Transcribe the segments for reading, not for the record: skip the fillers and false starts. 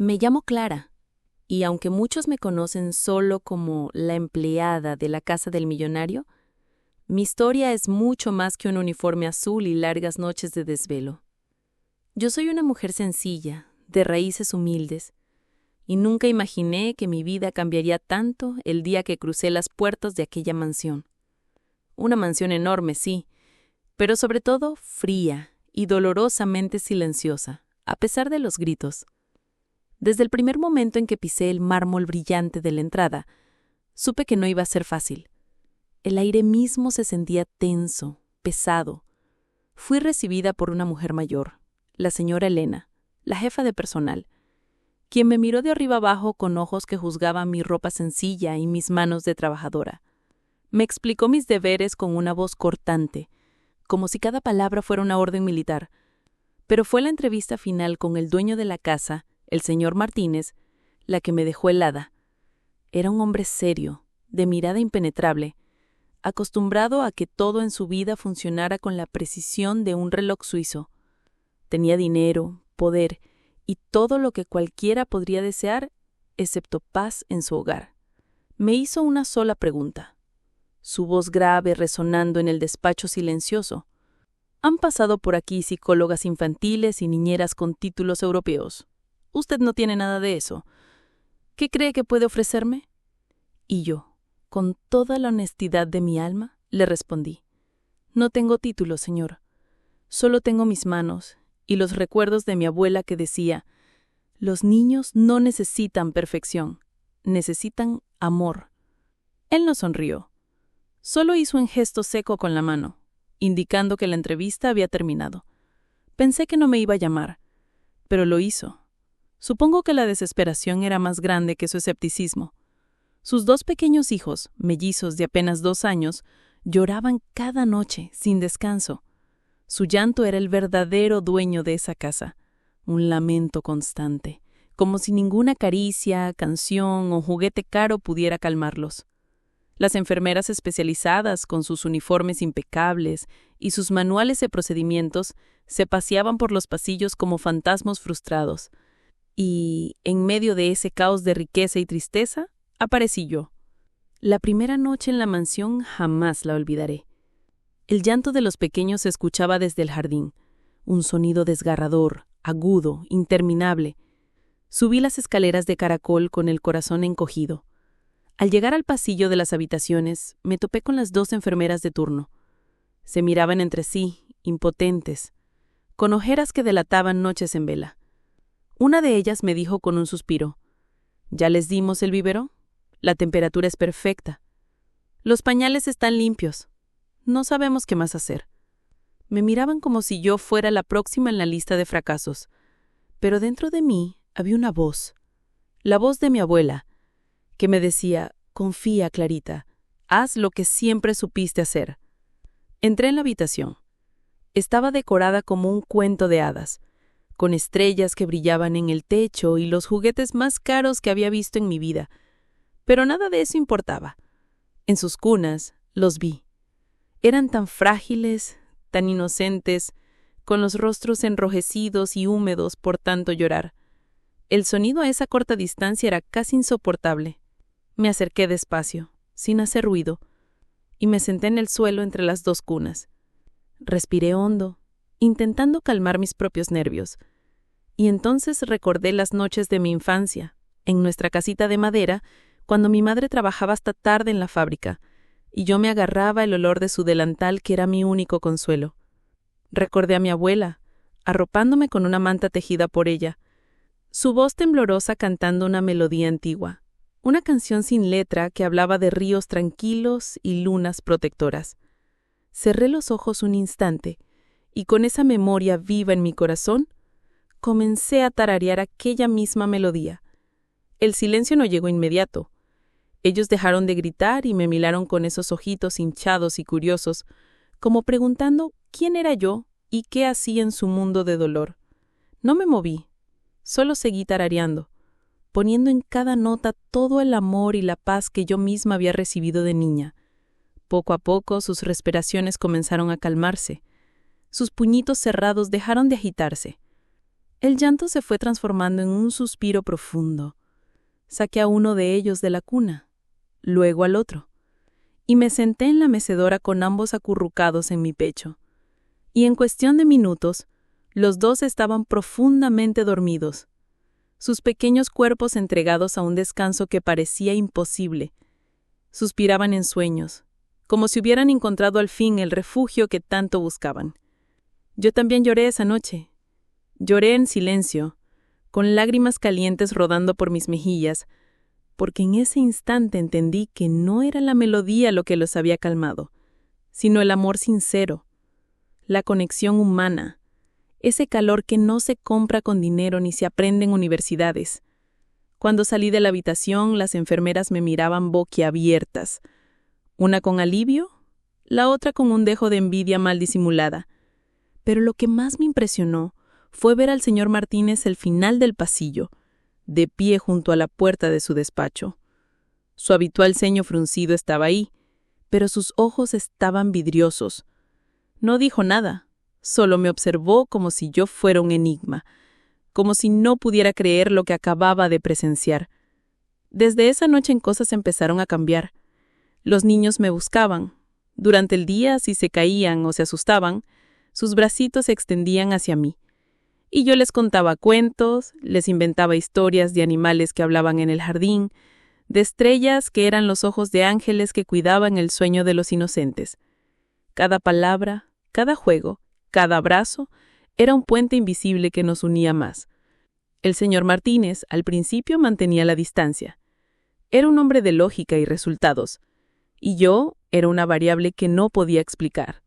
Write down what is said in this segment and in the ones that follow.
Me llamo Clara, y aunque muchos me conocen solo como la empleada de la casa del millonario, mi historia es mucho más que un uniforme azul y largas noches de desvelo. Yo soy una mujer sencilla, de raíces humildes, y nunca imaginé que mi vida cambiaría tanto el día que crucé las puertas de aquella mansión. Una mansión enorme, sí, pero sobre todo fría y dolorosamente silenciosa, a pesar de los gritos. Desde el primer momento en que pisé el mármol brillante de la entrada, supe que no iba a ser fácil. El aire mismo se sentía tenso, pesado. Fui recibida por una mujer mayor, la señora Elena, la jefa de personal, quien me miró de arriba abajo con ojos que juzgaban mi ropa sencilla y mis manos de trabajadora. Me explicó mis deberes con una voz cortante, como si cada palabra fuera una orden militar. Pero fue la entrevista final con el dueño de la casa, el señor Martínez, la que me dejó helada. Era un hombre serio, de mirada impenetrable, acostumbrado a que todo en su vida funcionara con la precisión de un reloj suizo. Tenía dinero, poder y todo lo que cualquiera podría desear, excepto paz en su hogar. Me hizo una sola pregunta, su voz grave resonando en el despacho silencioso. Han pasado por aquí psicólogas infantiles y niñeras con títulos europeos. Usted no tiene nada de eso. ¿Qué cree que puede ofrecerme? Y yo, con toda la honestidad de mi alma, le respondí: no tengo título, señor. Solo tengo mis manos y los recuerdos de mi abuela que decía: los niños no necesitan perfección, necesitan amor. Él no sonrió. Solo hizo un gesto seco con la mano, indicando que la entrevista había terminado. Pensé que no me iba a llamar, pero lo hizo. Supongo que la desesperación era más grande que su escepticismo. Sus 2 pequeños hijos, mellizos de apenas 2 años, lloraban cada noche, sin descanso. Su llanto era el verdadero dueño de esa casa, un lamento constante, como si ninguna caricia, canción o juguete caro pudiera calmarlos. Las enfermeras especializadas, con sus uniformes impecables y sus manuales de procedimientos, se paseaban por los pasillos como fantasmas frustrados. Y, en medio de ese caos de riqueza y tristeza, aparecí yo. La primera noche en la mansión jamás la olvidaré. El llanto de los pequeños se escuchaba desde el jardín, un sonido desgarrador, agudo, interminable. Subí las escaleras de caracol con el corazón encogido. Al llegar al pasillo de las habitaciones, me topé con las 2 enfermeras de turno. Se miraban entre sí, impotentes, con ojeras que delataban noches en vela. Una de ellas me dijo con un suspiro: ¿ya les dimos el biberón? La temperatura es perfecta. Los pañales están limpios. No sabemos qué más hacer. Me miraban como si yo fuera la próxima en la lista de fracasos. Pero dentro de mí había una voz, la voz de mi abuela, que me decía: confía, Clarita, haz lo que siempre supiste hacer. Entré en la habitación. Estaba decorada como un cuento de hadas, con estrellas que brillaban en el techo y los juguetes más caros que había visto en mi vida. Pero nada de eso importaba. En sus cunas los vi. Eran tan frágiles, tan inocentes, con los rostros enrojecidos y húmedos por tanto llorar. El sonido a esa corta distancia era casi insoportable. Me acerqué despacio, sin hacer ruido, y me senté en el suelo entre las 2 cunas. Respiré hondo, intentando calmar mis propios nervios. Y entonces recordé las noches de mi infancia, en nuestra casita de madera, cuando mi madre trabajaba hasta tarde en la fábrica, y yo me agarraba el olor de su delantal, que era mi único consuelo. Recordé a mi abuela, arropándome con una manta tejida por ella, su voz temblorosa cantando una melodía antigua, una canción sin letra que hablaba de ríos tranquilos y lunas protectoras. Cerré los ojos un instante, y con esa memoria viva en mi corazón, comencé a tararear aquella misma melodía. El silencio no llegó inmediato. Ellos dejaron de gritar y me miraron con esos ojitos hinchados y curiosos, como preguntando quién era yo y qué hacía en su mundo de dolor. No me moví, solo seguí tarareando, poniendo en cada nota todo el amor y la paz que yo misma había recibido de niña. Poco a poco sus respiraciones comenzaron a calmarse. Sus puñitos cerrados dejaron de agitarse. El llanto se fue transformando en un suspiro profundo. Saqué a uno de ellos de la cuna, luego al otro, y me senté en la mecedora con ambos acurrucados en mi pecho. Y en cuestión de minutos, los dos estaban profundamente dormidos, sus pequeños cuerpos entregados a un descanso que parecía imposible. Suspiraban en sueños, como si hubieran encontrado al fin el refugio que tanto buscaban. Yo también lloré esa noche. Lloré en silencio, con lágrimas calientes rodando por mis mejillas, porque en ese instante entendí que no era la melodía lo que los había calmado, sino el amor sincero, la conexión humana, ese calor que no se compra con dinero ni se aprende en universidades. Cuando salí de la habitación, las enfermeras me miraban boquiabiertas, una con alivio, la otra con un dejo de envidia mal disimulada. Pero lo que más me impresionó fue ver al señor Martínez al final del pasillo, de pie junto a la puerta de su despacho. Su habitual ceño fruncido estaba ahí, pero sus ojos estaban vidriosos. No dijo nada, solo me observó como si yo fuera un enigma, como si no pudiera creer lo que acababa de presenciar. Desde esa noche en cosas empezaron a cambiar. Los niños me buscaban. Durante el día, si se caían o se asustaban, sus bracitos se extendían hacia mí. Y yo les contaba cuentos, les inventaba historias de animales que hablaban en el jardín, de estrellas que eran los ojos de ángeles que cuidaban el sueño de los inocentes. Cada palabra, cada juego, cada abrazo, era un puente invisible que nos unía más. El señor Martínez, al principio, mantenía la distancia. Era un hombre de lógica y resultados, y yo era una variable que no podía explicar.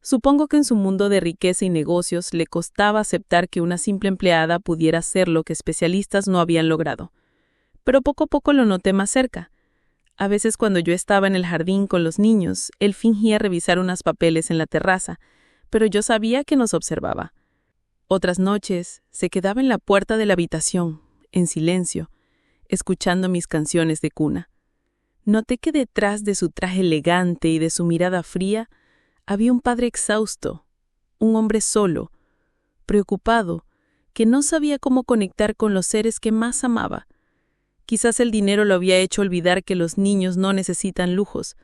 Supongo que en su mundo de riqueza y negocios le costaba aceptar que una simple empleada pudiera hacer lo que especialistas no habían logrado. Pero poco a poco lo noté más cerca. A veces cuando yo estaba en el jardín con los niños, él fingía revisar unos papeles en la terraza, pero yo sabía que nos observaba. Otras noches se quedaba en la puerta de la habitación, en silencio, escuchando mis canciones de cuna. Noté que detrás de su traje elegante y de su mirada fría había un padre exhausto, un hombre solo, preocupado, que no sabía cómo conectar con los seres que más amaba. Quizás el dinero lo había hecho olvidar que los niños no necesitan lujos,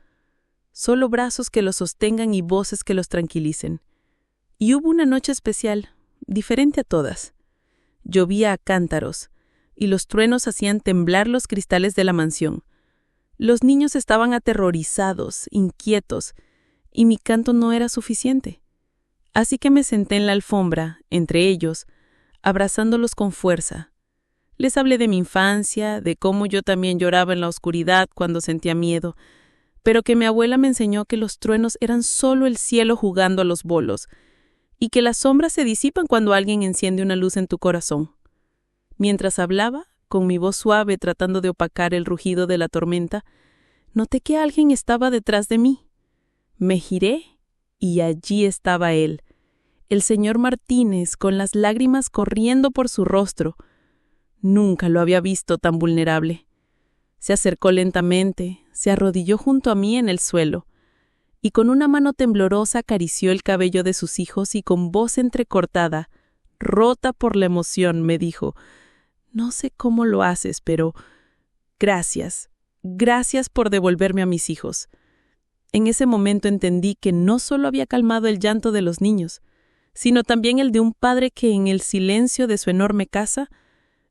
solo brazos que los sostengan y voces que los tranquilicen. Y hubo una noche especial, diferente a todas. Llovía a cántaros, y los truenos hacían temblar los cristales de la mansión. Los niños estaban aterrorizados, inquietos, y mi canto no era suficiente. Así que me senté en la alfombra, entre ellos, abrazándolos con fuerza. Les hablé de mi infancia, de cómo yo también lloraba en la oscuridad cuando sentía miedo, pero que mi abuela me enseñó que los truenos eran solo el cielo jugando a los bolos, y que las sombras se disipan cuando alguien enciende una luz en tu corazón. Mientras hablaba, con mi voz suave tratando de opacar el rugido de la tormenta, noté que alguien estaba detrás de mí. Me giré y allí estaba él, el señor Martínez, con las lágrimas corriendo por su rostro. Nunca lo había visto tan vulnerable. Se acercó lentamente, se arrodilló junto a mí en el suelo, y con una mano temblorosa acarició el cabello de sus hijos y con voz entrecortada, rota por la emoción, me dijo: «No sé cómo lo haces, pero gracias, gracias por devolverme a mis hijos». En ese momento entendí que no solo había calmado el llanto de los niños, sino también el de un padre que en el silencio de su enorme casa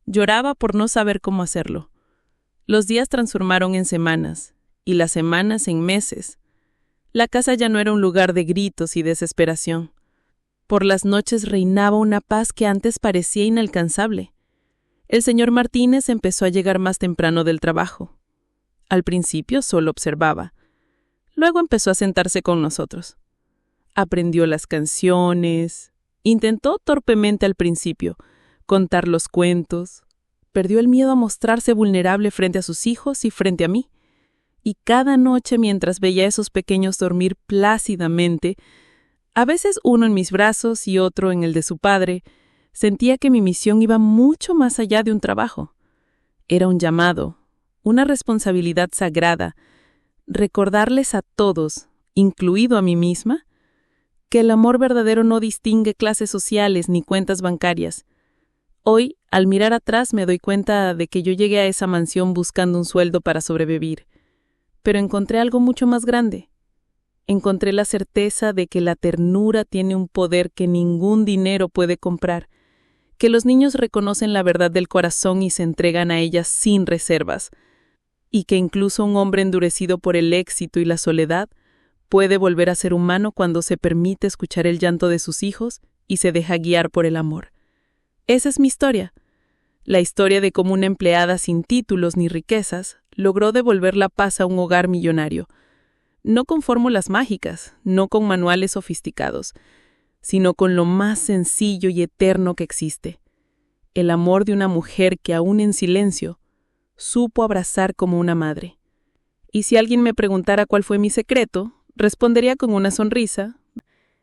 lloraba por no saber cómo hacerlo. Los días transformaron en semanas, y las semanas en meses. La casa ya no era un lugar de gritos y desesperación. Por las noches reinaba una paz que antes parecía inalcanzable. El señor Martínez empezó a llegar más temprano del trabajo. Al principio solo observaba. Luego empezó a sentarse con nosotros. Aprendió las canciones, intentó torpemente al principio contar los cuentos, perdió el miedo a mostrarse vulnerable frente a sus hijos y frente a mí. Y cada noche mientras veía a esos pequeños dormir plácidamente, a veces uno en mis brazos y otro en el de su padre, sentía que mi misión iba mucho más allá de un trabajo. Era un llamado, una responsabilidad sagrada, recordarles a todos, incluido a mí misma, que el amor verdadero no distingue clases sociales ni cuentas bancarias. Hoy, al mirar atrás, me doy cuenta de que yo llegué a esa mansión buscando un sueldo para sobrevivir, pero encontré algo mucho más grande. Encontré la certeza de que la ternura tiene un poder que ningún dinero puede comprar, que los niños reconocen la verdad del corazón y se entregan a ella sin reservas, y que incluso un hombre endurecido por el éxito y la soledad puede volver a ser humano cuando se permite escuchar el llanto de sus hijos y se deja guiar por el amor. Esa es mi historia, la historia de cómo una empleada sin títulos ni riquezas logró devolver la paz a un hogar millonario, no con fórmulas mágicas, no con manuales sofisticados, sino con lo más sencillo y eterno que existe, el amor de una mujer que aún en silencio supo abrazar como una madre. Y si alguien me preguntara cuál fue mi secreto, respondería con una sonrisa,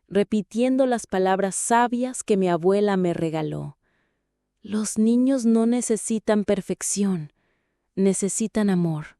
repitiendo las palabras sabias que mi abuela me regaló. Los niños no necesitan perfección, necesitan amor.